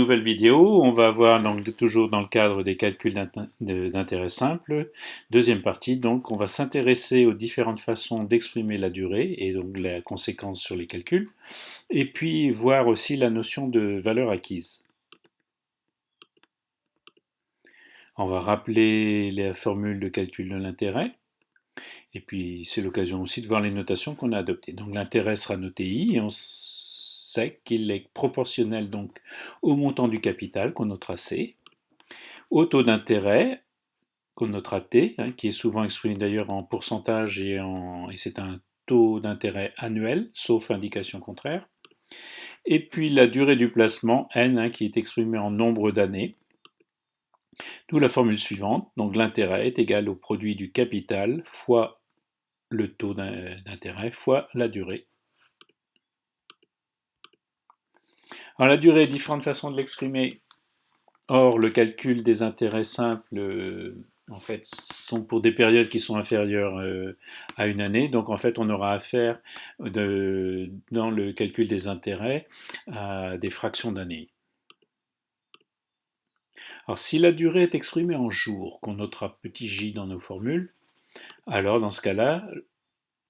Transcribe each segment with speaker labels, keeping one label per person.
Speaker 1: Nouvelle vidéo, on va voir donc toujours dans le cadre des calculs d'intérêt simple. Deuxième partie, donc on va s'intéresser aux différentes façons d'exprimer la durée et donc la conséquence sur les calculs, et puis voir aussi la notion de valeur acquise. On va rappeler la formule de calcul de l'intérêt, et puis c'est l'occasion aussi de voir les notations qu'on a adoptées. Donc l'intérêt sera noté I, et on sait qu'il est proportionnel donc au montant du capital qu'on notera C, au taux d'intérêt qu'on notera T, qui est souvent exprimé d'ailleurs en pourcentage et c'est un taux d'intérêt annuel, sauf indication contraire. Et puis la durée du placement, N, qui est exprimée en nombre d'années. D'où la formule suivante, donc l'intérêt est égal au produit du capital fois le taux d'intérêt fois la durée. Alors la durée, différentes façons de l'exprimer. Or, le calcul des intérêts simples, en fait, sont pour des périodes qui sont inférieures à une année. Donc, en fait, on aura affaire, dans le calcul des intérêts, à des fractions d'années. Alors, si la durée est exprimée en jours, qu'on notera petit j dans nos formules, alors dans ce cas-là,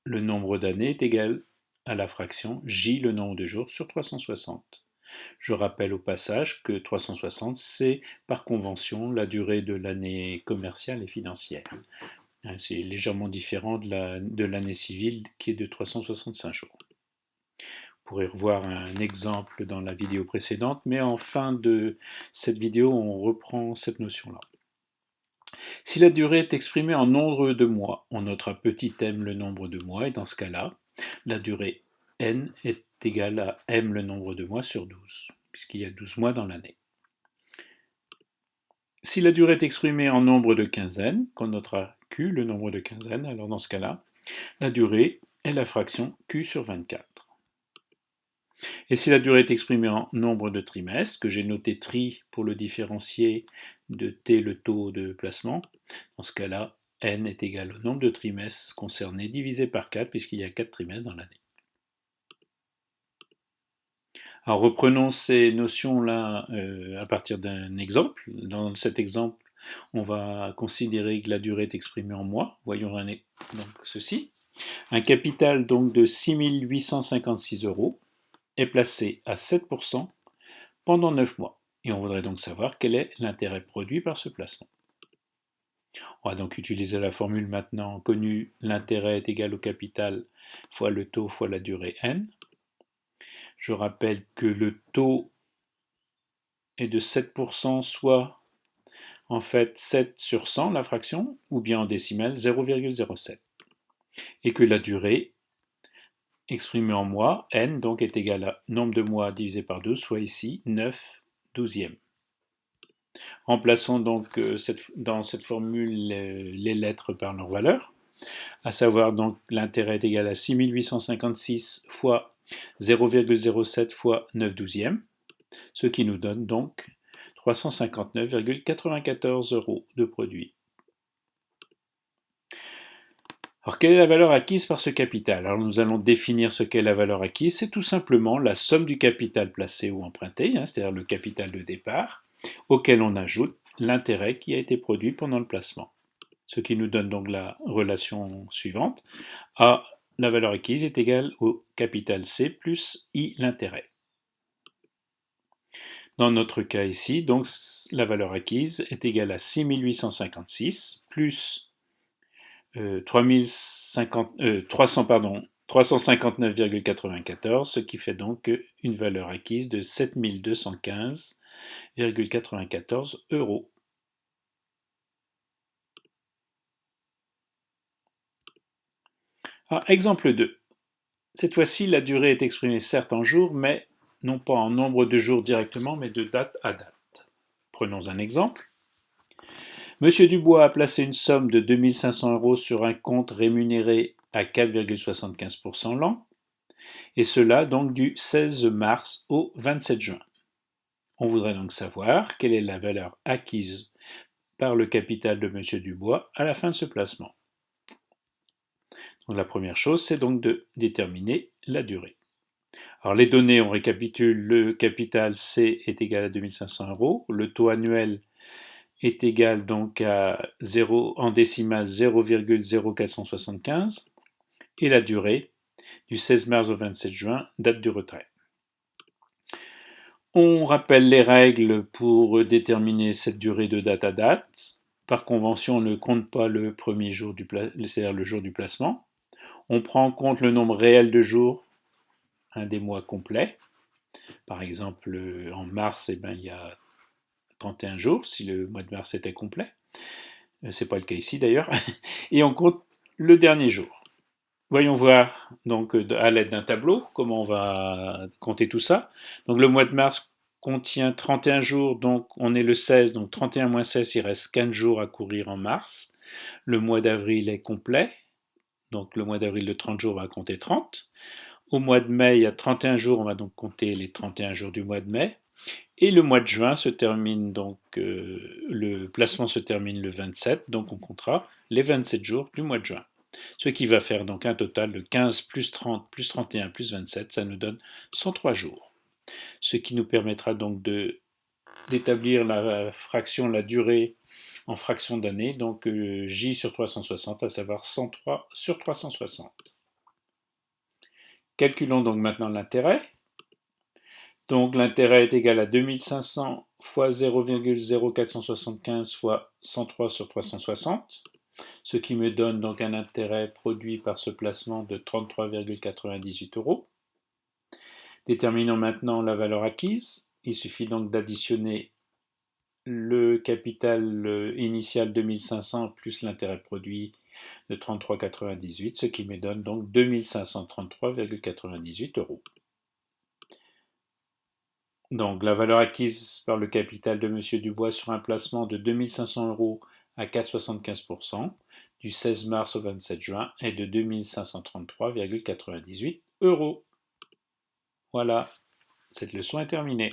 Speaker 1: le nombre d'années est égal à la fraction j, le nombre de jours, sur 360. Je rappelle au passage que 360, c'est par convention la durée de l'année commerciale et financière. C'est légèrement différent de l'année civile qui est de 365 jours. Vous pourrez revoir un exemple dans la vidéo précédente, mais en fin de cette vidéo, on reprend cette notion-là. Si la durée est exprimée en nombre de mois, on notera petit m le nombre de mois, et dans ce cas-là, la durée n est égale à m le nombre de mois sur 12, puisqu'il y a 12 mois dans l'année. Si la durée est exprimée en nombre de quinzaines, qu'on notera q, le nombre de quinzaines, alors dans ce cas-là, la durée est la fraction q sur 24. Et si la durée est exprimée en nombre de trimestres, que j'ai noté tri pour le différencier de t le taux de placement, dans ce cas-là, n est égal au nombre de trimestres concernés divisé par 4, puisqu'il y a 4 trimestres dans l'année. Alors reprenons ces notions-là à partir d'un exemple. Dans cet exemple, on va considérer que la durée est exprimée en mois. Voyons donc ceci. Un capital donc de 6 856 € est placé à 7% pendant 9 mois. Et on voudrait donc savoir quel est l'intérêt produit par ce placement. On va donc utiliser la formule maintenant connue, l'intérêt est égal au capital fois le taux fois la durée n. Je rappelle que le taux est de 7%, soit en fait 7 sur 100, la fraction, ou bien en décimale 0,07. Et que la durée, exprimée en mois, n, donc est égale à nombre de mois divisé par 12, soit ici 9 douzièmes. Remplaçons donc dans cette formule les lettres par leur valeur, à savoir donc l'intérêt est égal à 6 856 fois 0,07 fois 9 douzièmes, ce qui nous donne donc 359,94 € de produit. Alors, quelle est la valeur acquise par ce capital? Alors, nous allons définir ce qu'est la valeur acquise. C'est tout simplement la somme du capital placé ou emprunté, c'est-à-dire le capital de départ, auquel on ajoute l'intérêt qui a été produit pendant le placement. Ce qui nous donne donc la relation suivante. A, la valeur acquise, est égale au capital C plus I, l'intérêt. Dans notre cas ici, donc, la valeur acquise est égale à 6 856 plus 359,94, ce qui fait donc une valeur acquise de 7 215,94 €. Alors, exemple 2. Cette fois-ci, la durée est exprimée certes en jours, mais non pas en nombre de jours directement, mais de date à date. Prenons un exemple. Monsieur Dubois a placé une somme de 2 500 € sur un compte rémunéré à 4,75% l'an, et cela donc du 16 mars au 27 juin. On voudrait donc savoir quelle est la valeur acquise par le capital de Monsieur Dubois à la fin de ce placement. Donc la première chose, c'est donc de déterminer la durée. Alors les données, on récapitule, le capital C est égal à 2500 euros, le taux annuel est égal donc à 0 en décimale 0,0475 et la durée du 16 mars au 27 juin, date du retrait. On rappelle les règles pour déterminer cette durée de date à date. Par convention, on ne compte pas le premier jour c'est-à-dire le jour du placement. On prend en compte le nombre réel de jours, des mois complets. Par exemple, en mars, il y a 31 jours, si le mois de mars était complet. C'est pas le cas ici d'ailleurs. Et on compte le dernier jour. Voyons voir donc à l'aide d'un tableau comment on va compter tout ça. Donc le mois de mars contient 31 jours, donc on est le 16, donc 31 moins 16, il reste 15 jours à courir en mars. Le mois d'avril est complet, donc le mois d'avril de 30 jours va compter 30. Au mois de mai, il y a 31 jours, on va donc compter les 31 jours du mois de mai. Et le mois de juin se termine donc, le placement se termine le 27, donc on comptera les 27 jours du mois de juin. Ce qui va faire donc un total de 15 plus 30 plus 31 plus 27, ça nous donne 103 jours. Ce qui nous permettra donc d'établir la fraction, la durée en fraction d'année, donc J sur 360, à savoir 103 sur 360. Calculons donc maintenant l'intérêt. Donc l'intérêt est égal à 2500 fois 0,0475 fois 103 sur 360, ce qui me donne donc un intérêt produit par ce placement de 33,98 euros. Déterminons maintenant la valeur acquise. Il suffit donc d'additionner le capital initial 2500 plus l'intérêt produit de 33,98, ce qui me donne donc 2533,98 euros. Donc la valeur acquise par le capital de M. Dubois sur un placement de 2500 euros à 4,75% du 16 mars au 27 juin est de 2533,98 euros. Voilà, cette leçon est terminée.